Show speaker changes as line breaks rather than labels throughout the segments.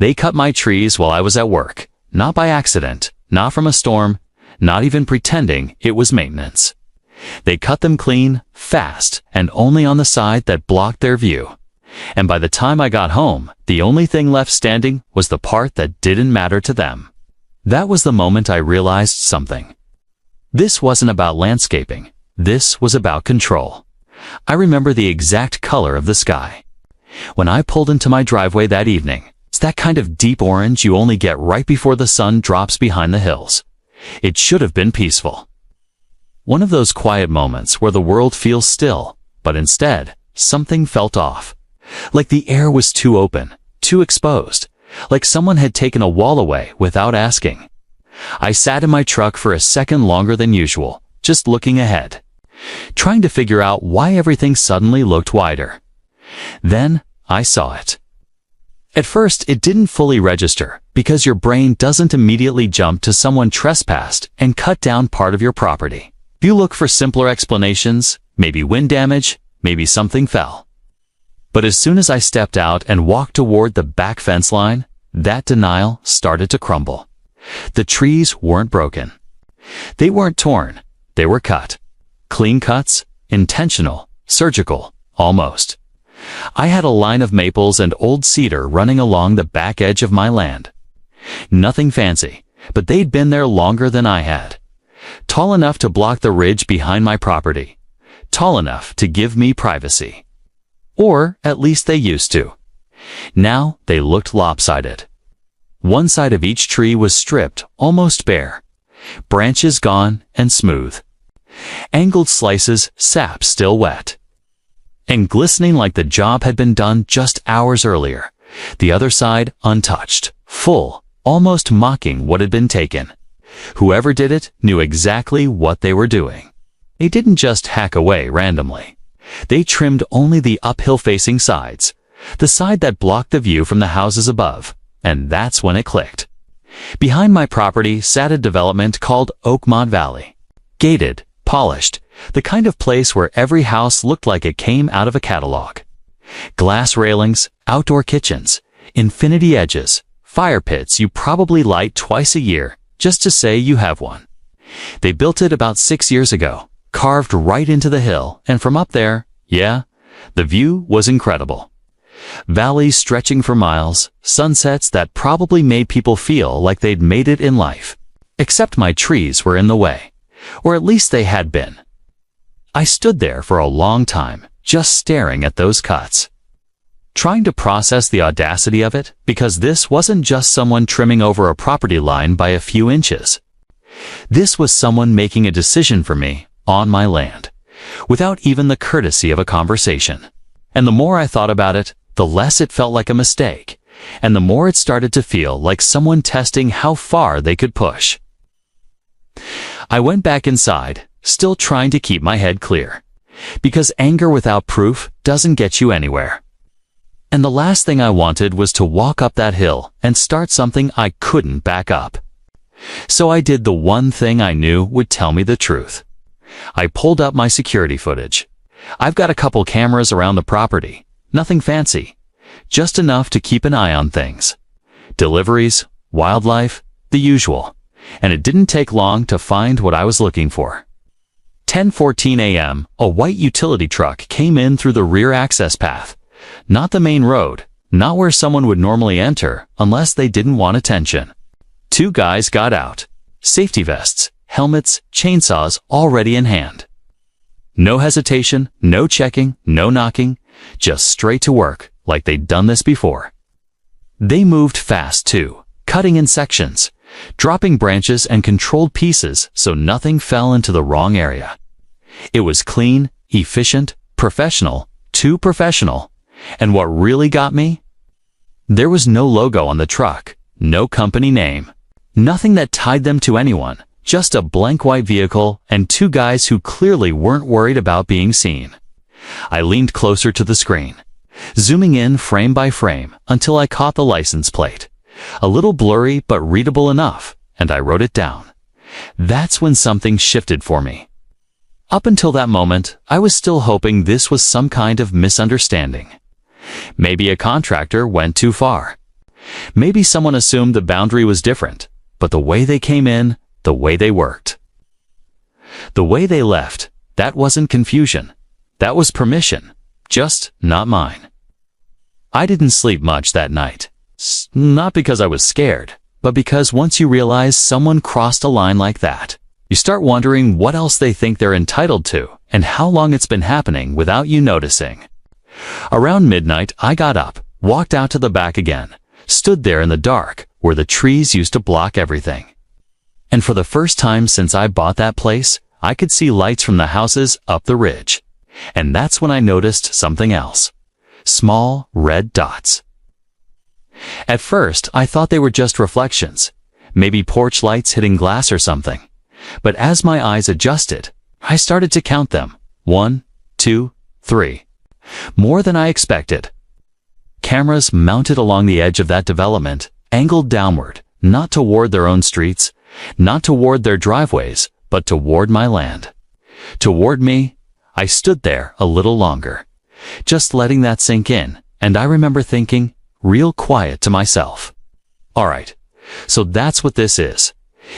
They cut my trees while I was at work, not by accident, not from a storm, not even pretending it was maintenance. They cut them clean, fast, and only on the side that blocked their view. And by the time I got home, the only thing left standing was the part that didn't matter to them. That was the moment I realized something. This wasn't about landscaping. This was about control. I remember the exact color of the sky. When I pulled into my driveway that evening, it's that kind of deep orange you only get right before the sun drops behind the hills. It should have been peaceful. One of those quiet moments where the world feels still, but instead, something felt off. Like the air was too open, too exposed, like someone had taken a wall away without asking. I sat in my truck for a second longer than usual, just looking ahead, trying to figure out why everything suddenly looked wider. Then I saw it. At first, it didn't fully register because your brain doesn't immediately jump to someone trespassed and cut down part of your property. You look for simpler explanations, maybe wind damage, maybe something fell. But as soon as I stepped out and walked toward the back fence line, that denial started to crumble. The trees weren't broken. They weren't torn. They were cut. Clean cuts, intentional, surgical, almost. I had a line of maples and old cedar running along the back edge of my land. Nothing fancy, but they'd been there longer than I had. Tall enough to block the ridge behind my property. Tall enough to give me privacy. Or at least they used to. Now they looked lopsided. One side of each tree was stripped, almost bare. Branches gone and smooth. Angled slices, sap still wet. And glistening like the job had been done just hours earlier. The other side untouched, full, almost mocking what had been taken. Whoever did it knew exactly what they were doing. They didn't just hack away randomly. They trimmed only the uphill-facing sides, the side that blocked the view from the houses above, and that's when it clicked. Behind my property sat a development called Oakmont Valley. Gated, polished, the kind of place where every house looked like it came out of a catalog. Glass railings, outdoor kitchens, infinity edges, fire pits you probably light twice a year just to say you have one. They built it about 6 years ago, carved right into the hill, and from up there, yeah, the view was incredible. Valleys stretching for miles, sunsets that probably made people feel like they'd made it in life. Except my trees were in the way, or at least they had been. I stood there for a long time, just staring at those cuts. Trying to process the audacity of it, because this wasn't just someone trimming over a property line by a few inches. This was someone making a decision for me, on my land, without even the courtesy of a conversation. And the more I thought about it, the less it felt like a mistake, and the more it started to feel like someone testing how far they could push. I went back inside, still trying to keep my head clear, because anger without proof doesn't get you anywhere. And the last thing I wanted was to walk up that hill and start something I couldn't back up. So I did the one thing I knew would tell me the truth. I pulled up my security footage. I've got a couple cameras around the property, nothing fancy, just enough to keep an eye on things. Deliveries, wildlife, the usual. And it didn't take long to find what I was looking for. 10:14 a.m., a white utility truck came in through the rear access path. Not the main road, not where someone would normally enter unless they didn't want attention. 2 guys got out, safety vests, helmets, chainsaws already in hand. No hesitation, no checking, no knocking, just straight to work like they'd done this before. They moved fast too, cutting in sections, dropping branches and controlled pieces so nothing fell into the wrong area. It was clean, efficient, professional, too professional. And what really got me? There was no logo on the truck, no company name, nothing that tied them to anyone, just a blank white vehicle and 2 guys who clearly weren't worried about being seen. I leaned closer to the screen, zooming in frame by frame until I caught the license plate. A little blurry but readable enough, and I wrote it down. That's when something shifted for me. Up until that moment, I was still hoping this was some kind of misunderstanding. Maybe a contractor went too far. Maybe someone assumed the boundary was different, but the way they came in, the way they worked, the way they left, that wasn't confusion. That was permission, just not mine. I didn't sleep much that night. Not because I was scared, but because once you realize someone crossed a line like that, you start wondering what else they think they're entitled to and how long it's been happening without you noticing. Around midnight, I got up, walked out to the back again, stood there in the dark where the trees used to block everything. And for the first time since I bought that place, I could see lights from the houses up the ridge. And that's when I noticed something else. Small red dots. At first, I thought they were just reflections, maybe porch lights hitting glass or something. But as my eyes adjusted, I started to count them. 1, 2, 3. More than I expected. Cameras mounted along the edge of that development, angled downward, not toward their own streets, not toward their driveways, but toward my land. Toward me. I stood there a little longer, just letting that sink in, and I remember thinking, real quiet to myself. All right, so that's what this is.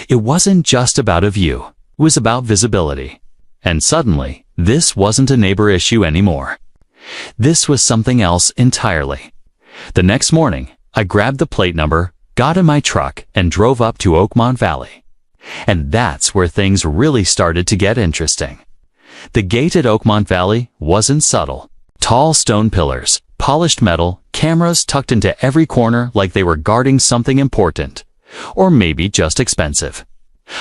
It wasn't just about a view, it was about visibility. And suddenly, this wasn't a neighbor issue anymore. This was something else entirely. The next morning, I grabbed the plate number, got in my truck, and drove up to Oakmont Valley. And that's where things really started to get interesting. The gate at Oakmont Valley wasn't subtle. Tall stone pillars, polished metal, cameras tucked into every corner like they were guarding something important. Or maybe just expensive.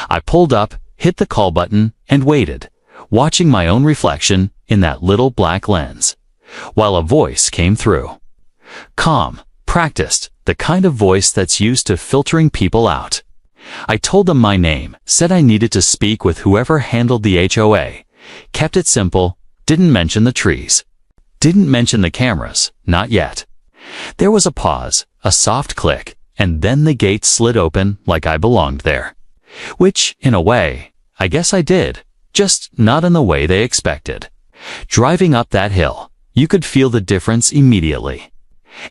I pulled up, hit the call button, and waited, watching my own reflection in that little black lens, while a voice came through. Calm, practiced, the kind of voice that's used to filtering people out. I told them my name, said I needed to speak with whoever handled the HOA, kept it simple, didn't mention the trees, didn't mention the cameras, not yet. There was a pause, a soft click, and then the gate slid open like I belonged there. Which, in a way, I guess I did, just not in the way they expected. Driving up that hill, you could feel the difference immediately.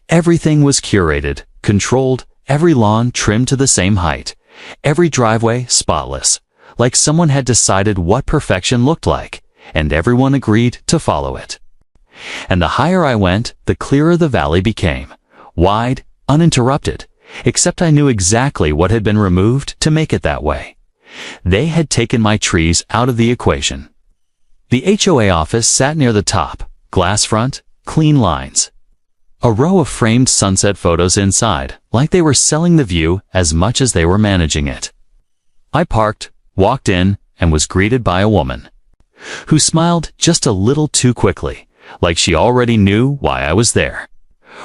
Everything was curated, controlled, every lawn trimmed to the same height, every driveway spotless, like someone had decided what perfection looked like, and everyone agreed to follow it. And the higher I went, the clearer the valley became, wide, uninterrupted, except I knew exactly what had been removed to make it that way. They had taken my trees out of the equation. The HOA office sat near the top, glass front, clean lines. A row of framed sunset photos inside, like they were selling the view as much as they were managing it. I parked, walked in, and was greeted by a woman who smiled just a little too quickly, like she already knew why I was there.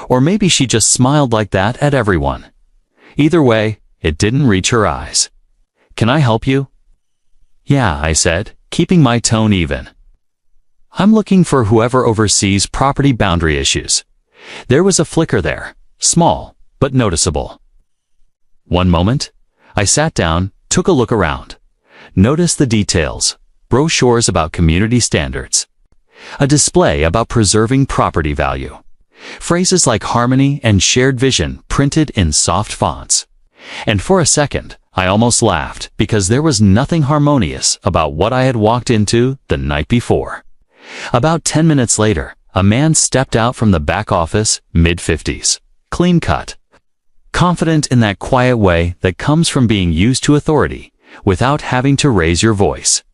Or maybe she just smiled like that at everyone. Either way, it didn't reach her eyes. "Can I help you?" "Yeah," I said, keeping my tone even. "I'm looking for whoever oversees property boundary issues." There was a flicker there, small, but noticeable. One moment, I sat down, took a look around, noticed the details, brochures about community standards, a display about preserving property value, phrases like harmony and shared vision printed in soft fonts. And for a second, I almost laughed because there was nothing harmonious about what I had walked into the night before. About 10 minutes later, a man stepped out from the back office, mid-50s, clean-cut, confident in that quiet way that comes from being used to authority without having to raise your voice.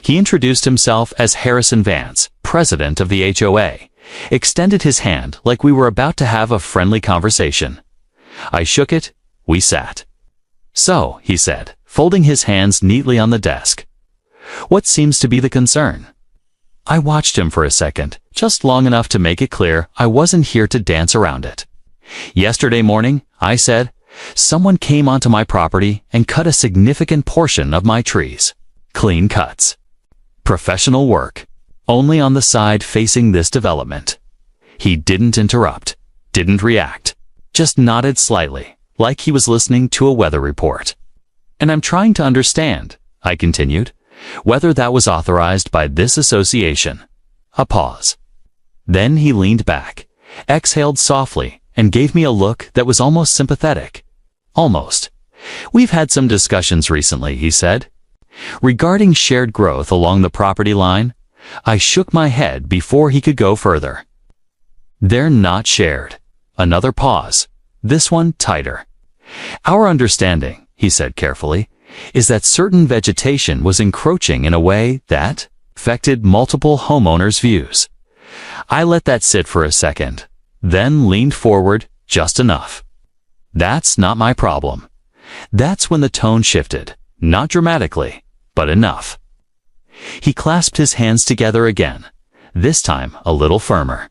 He introduced himself as Harrison Vance, president of the HOA, extended his hand like we were about to have a friendly conversation. I shook it. We sat. "So," he said, folding his hands neatly on the desk, "what seems to be the concern?" I watched him for a second, just long enough to make it clear I wasn't here to dance around it. "Yesterday morning," I said, "someone came onto my property and cut a significant portion of my trees. Clean cuts. Professional work. Only on the side facing this development." He didn't interrupt, didn't react, just nodded slightly, like he was listening to a weather report. "And I'm trying to understand," I continued, "whether that was authorized by this association." A pause. Then he leaned back, exhaled softly, and gave me a look that was almost sympathetic. Almost. "We've had some discussions recently," he said. "Regarding shared growth along the property line." I shook my head before he could go further. "They're not shared." Another pause, this one tighter. "Our understanding," he said carefully, "is that certain vegetation was encroaching in a way that affected multiple homeowners' views." I let that sit for a second, then leaned forward just enough. "That's not my problem." That's when the tone shifted, not dramatically, but enough. He clasped his hands together again, this time a little firmer.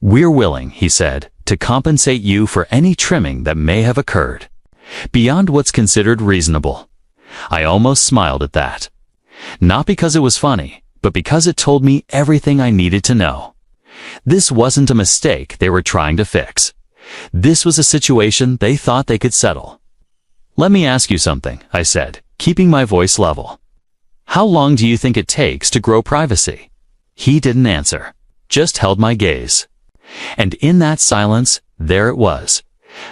"We're willing," he said, "to compensate you for any trimming that may have occurred, beyond what's considered reasonable." I almost smiled at that. Not because it was funny, but because it told me everything I needed to know. This wasn't a mistake they were trying to fix. This was a situation they thought they could settle. "Let me ask you something," I said, keeping my voice level. "How long do you think it takes to grow privacy?" He didn't answer, just held my gaze. And in that silence, there it was.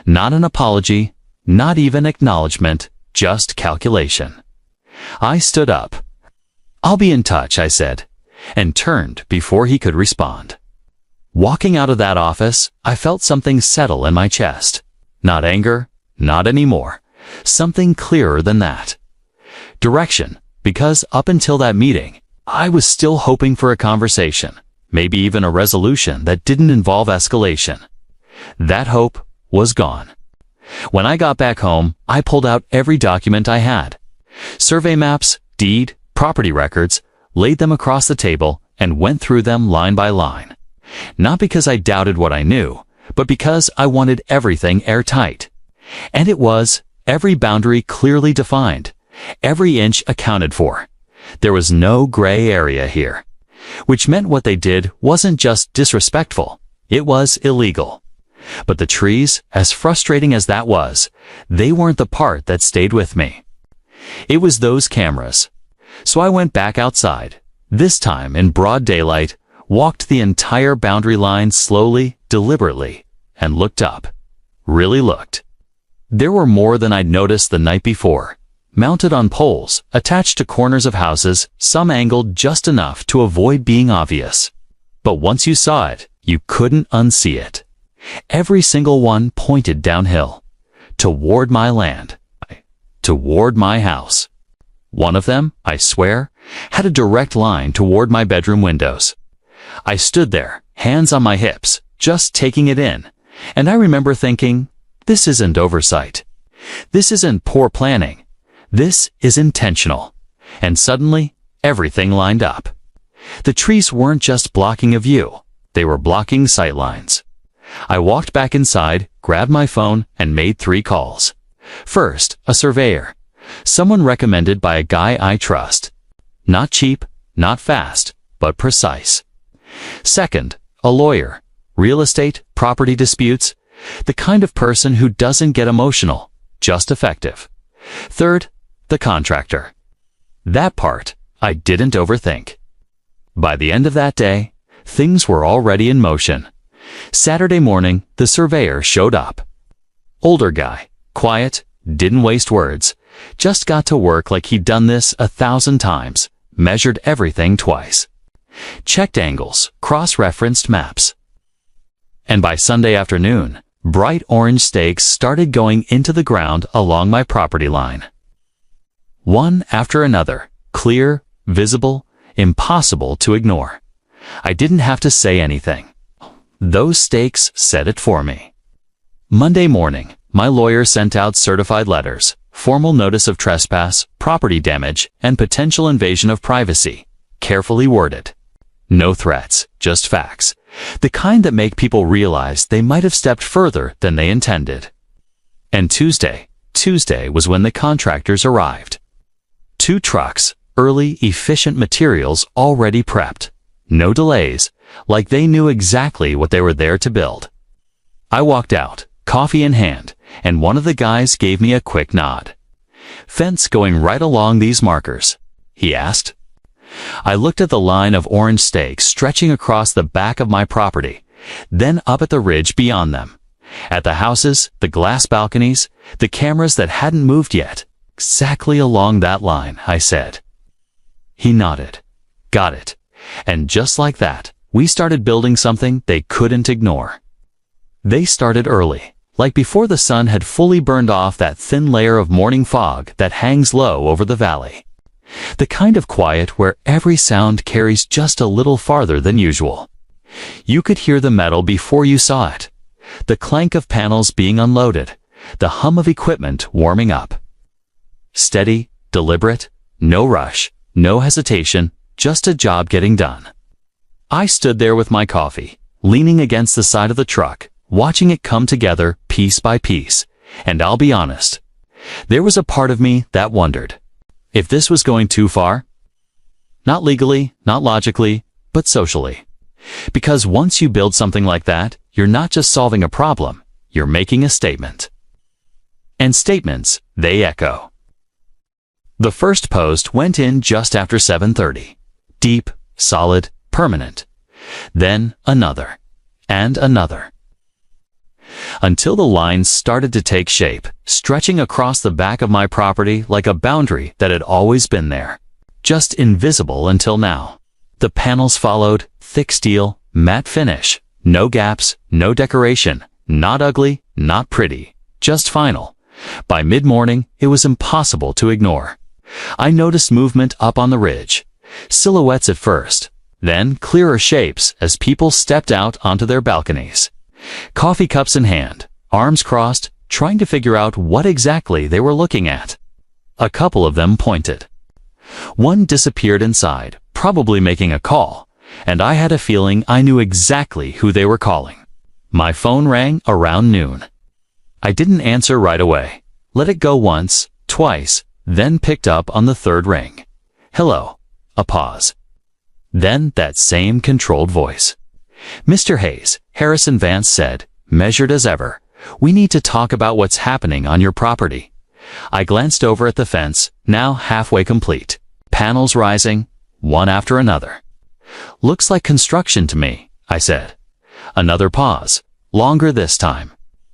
Not an apology, not even acknowledgement, just calculation. I stood up. "I'll be in touch," I said, and turned before he could respond. Walking out of that office, I felt something settle in my chest. Not anger, not anymore. Something clearer than that. Direction, because up until that meeting, I was still hoping for a conversation, maybe even a resolution that didn't involve escalation. That hope was gone. When I got back home, I pulled out every document I had. Survey maps, deed, property records, laid them across the table, and went through them line by line. Not because I doubted what I knew, but because I wanted everything airtight. And it was, every boundary clearly defined, every inch accounted for. There was no gray area here. Which meant what they did wasn't just disrespectful, it was illegal. But the trees, as frustrating as that was, they weren't the part that stayed with me. It was those cameras. So I went back outside, this time in broad daylight, walked the entire boundary line slowly, deliberately, and looked up. Really looked. There were more than I'd noticed the night before, mounted on poles, attached to corners of houses, some angled just enough to avoid being obvious. But once you saw it, you couldn't unsee it. Every single one pointed downhill, toward my land, toward my house. One of them, I swear, had a direct line toward my bedroom windows. I stood there, hands on my hips, just taking it in, and I remember thinking, this isn't oversight. This isn't poor planning. This is intentional. And suddenly, everything lined up. The trees weren't just blocking a view, they were blocking sight lines. I walked back inside, grabbed my phone, and made 3 calls. First, a surveyor. Someone recommended by a guy I trust. Not cheap, not fast, but precise. Second, a lawyer. Real estate, property disputes. The kind of person who doesn't get emotional, just effective. Third, the contractor. That part, I didn't overthink. By the end of that day, things were already in motion. Saturday morning, the surveyor showed up. Older guy, quiet, didn't waste words, just got to work like he'd done this 1,000 times, measured everything twice. Checked angles, cross-referenced maps. And by Sunday afternoon, bright orange stakes started going into the ground along my property line. One after another, clear, visible, impossible to ignore. I didn't have to say anything. Those stakes said it for me. Monday morning, my lawyer sent out certified letters, formal notice of trespass, property damage, and potential invasion of privacy, carefully worded. No threats, just facts. The kind that make people realize they might have stepped further than they intended. And Tuesday was when the contractors arrived. 2 trucks, early, efficient materials already prepped. No delays, like they knew exactly what they were there to build. I walked out, coffee in hand, and one of the guys gave me a quick nod. "Fence going right along these markers?" he asked. I looked at the line of orange stakes stretching across the back of my property, then up at the ridge beyond them. At the houses, the glass balconies, the cameras that hadn't moved yet. Exactly along that line, I said. He nodded. Got it. And just like that, we started building something they couldn't ignore. They started early, like before the sun had fully burned off that thin layer of morning fog that hangs low over the valley. The kind of quiet where every sound carries just a little farther than usual. You could hear the metal before you saw it, the clank of panels being unloaded, the hum of equipment warming up. Steady, deliberate, no rush, no hesitation, just a job getting done. I stood there with my coffee, leaning against the side of the truck, watching it come together piece by piece, and I'll be honest, there was a part of me that wondered if this was going too far. Not legally, not logically, but socially. Because once you build something like that, you're not just solving a problem, you're making a statement. And statements, they echo. The first post went in just after 7:30. Deep, solid, permanent. Then another, and another. Until the lines started to take shape, stretching across the back of my property like a boundary that had always been there, just invisible until now. The panels followed, thick steel, matte finish, no gaps, no decoration, not ugly, not pretty, just final. By mid-morning, it was impossible to ignore. I noticed movement up on the ridge, silhouettes at first, then clearer shapes as people stepped out onto their balconies. Coffee cups in hand, arms crossed, trying to figure out what exactly they were looking at. A couple of them pointed. One disappeared inside, probably making a call, and I had a feeling I knew exactly who they were calling. My phone rang around noon. I didn't answer right away. Let it go once, twice, then picked up on the third ring. Hello. A pause. Then that same controlled voice. Mr. Hayes, Harrison Vance said, measured as ever, we need to talk about what's happening on your property. I glanced over at the fence, now halfway complete. Panels rising, one after another. Looks like construction to me, I said. Another pause, longer this time.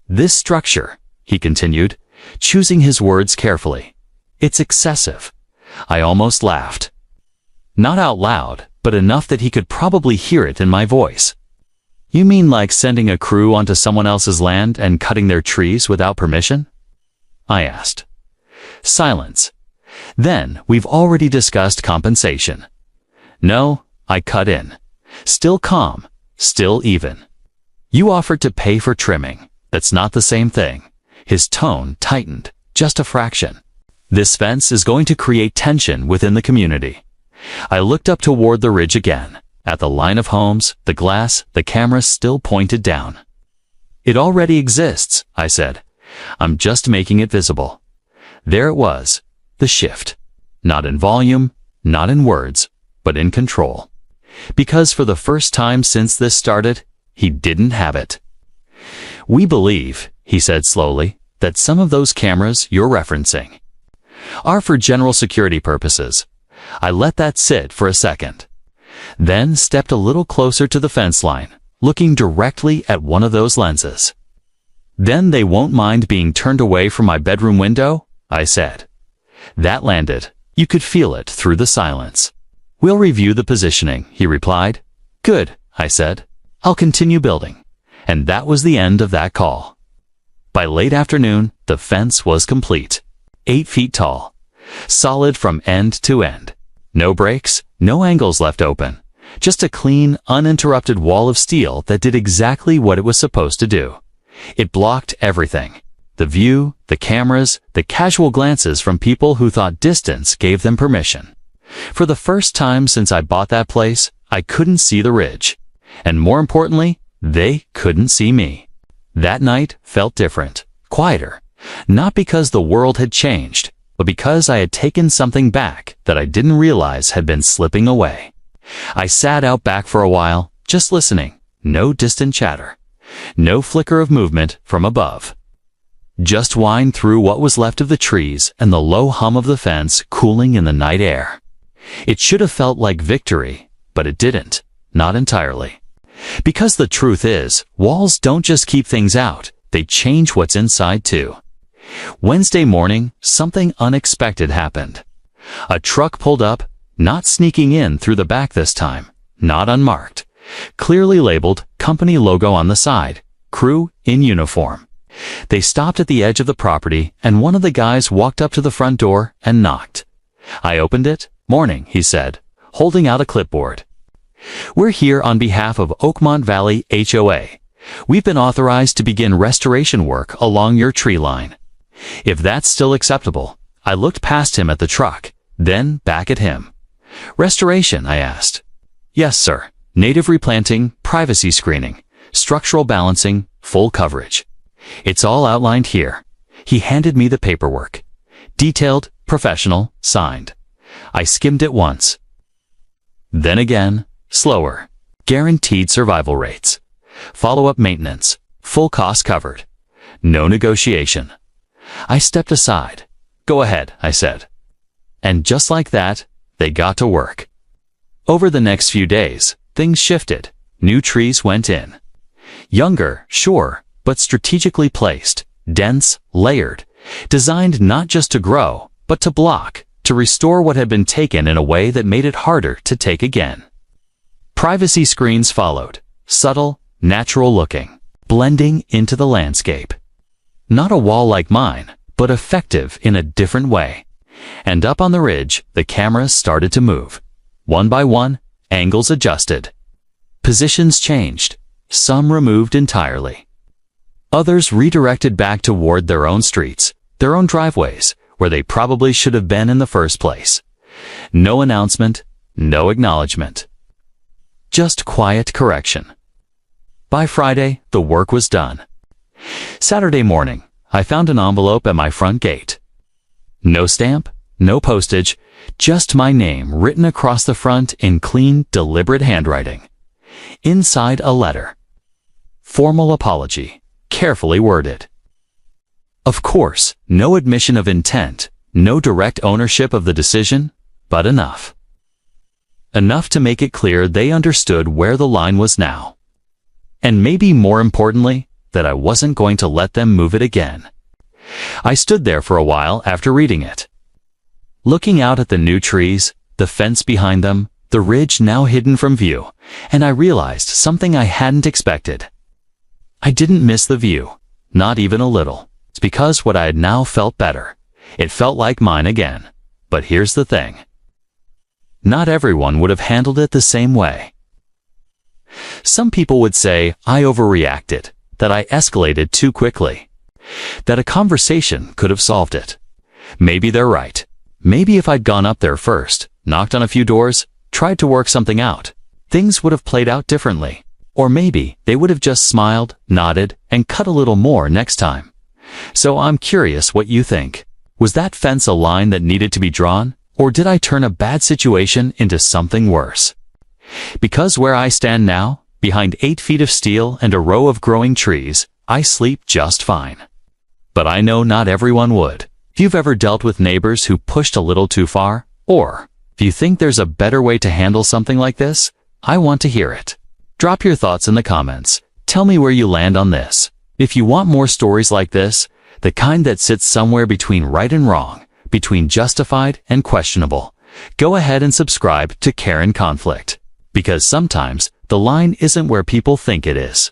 This structure, he continued, choosing his words carefully. It's excessive. I almost laughed. Not out loud, but enough that he could probably hear it in my voice. You mean like sending a crew onto someone else's land and cutting their trees without permission? I asked. Silence. Then, we've already discussed compensation. No, I cut in. Still calm, still even. You offered to pay for trimming. That's not the same thing. His tone tightened, just a fraction. This fence is going to create tension within the community. I looked up toward the ridge again. At the line of homes, the glass, the camera still pointed down. It already exists, I said. I'm just making it visible. There it was, the shift. Not in volume, not in words, but in control. Because for the first time since this started, he didn't have it. We believe, he said slowly, that some of those cameras you're referencing are for general security purposes. I let that sit for a second. Then stepped a little closer to the fence line, looking directly at one of those lenses. Then they won't mind being turned away from my bedroom window, I said. That landed. You could feel it through the silence. We'll review the positioning, he replied. Good, I said. I'll continue building. And that was the end of that call. By late afternoon, the fence was complete. 8 feet tall. Solid from end to end. No breaks, no angles left open. Just a clean, uninterrupted wall of steel that did exactly what it was supposed to do. It blocked everything. The view, the cameras, the casual glances from people who thought distance gave them permission. For the first time since I bought that place, I couldn't see the ridge. And more importantly, they couldn't see me. That night felt different, quieter. Not because the world had changed, but because I had taken something back that I didn't realize had been slipping away. I sat out back for a while, just listening. No distant chatter. No flicker of movement from above. Just wind through what was left of the trees and the low hum of the fence cooling in the night air. It should have felt like victory, but it didn't. Not entirely. Because the truth is, walls don't just keep things out, they change what's inside too. Wednesday morning, something unexpected happened. A truck pulled up, not sneaking in through the back this time, not unmarked. Clearly labeled, company logo on the side, crew in uniform. They stopped at the edge of the property, and one of the guys walked up to the front door and knocked. I opened it. "Morning," he said, holding out a clipboard. "We're here on behalf of Oakmont Valley HOA. We've been authorized to begin restoration work along your tree line." If that's still acceptable, I looked past him at the truck, then back at him. "Restoration?" I asked. "Yes, sir. Native replanting, privacy screening, structural balancing, full coverage. It's all outlined here." He handed me the paperwork. Detailed, professional, signed. I skimmed it once. Then again, slower. Guaranteed survival rates. Follow-up maintenance. Full cost covered. No negotiation. I stepped aside. "Go ahead," I said. And just like that, they got to work. Over the next few days, things shifted. New trees went in. Younger, sure, but strategically placed, dense, layered, designed not just to grow, but to block, to restore what had been taken in a way that made it harder to take again. Privacy screens followed, subtle, natural looking, blending into the landscape. Not a wall like mine, but effective in a different way. And up on the ridge, the cameras started to move. One by one, angles adjusted. Positions changed, some removed entirely. Others redirected back toward their own streets, their own driveways, where they probably should have been in the first place. No announcement, no acknowledgement. Just quiet correction. By Friday, the work was done. Saturday morning, I found an envelope at my front gate. No stamp, no postage, just my name written across the front in clean, deliberate handwriting. Inside a letter. Formal apology, carefully worded. Of course, no admission of intent, no direct ownership of the decision, but enough. Enough to make it clear they understood where the line was now. And maybe more importantly, that I wasn't going to let them move it again. I stood there for a while after reading it. Looking out at the new trees, the fence behind them, the ridge now hidden from view, and I realized something I hadn't expected. I didn't miss the view, not even a little. It's because what I had now felt better. It felt like mine again. But here's the thing. Not everyone would have handled it the same way. Some people would say I overreacted, that I escalated too quickly, that a conversation could have solved it. Maybe they're right. Maybe if I'd gone up there first, knocked on a few doors, tried to work something out, things would have played out differently. Or maybe they would have just smiled, nodded, and cut a little more next time. So I'm curious what you think. Was that fence a line that needed to be drawn, or did I turn a bad situation into something worse? Because where I stand now, behind 8 feet of steel and a row of growing trees, I sleep just fine. But I know not everyone would. If you've ever dealt with neighbors who pushed a little too far, or if you think there's a better way to handle something like this, I want to hear it. Drop your thoughts in the comments. Tell me where you land on this. If you want more stories like this, the kind that sits somewhere between right and wrong, between justified and questionable, go ahead and subscribe to Care and Conflict. Because sometimes the line isn't where people think it is.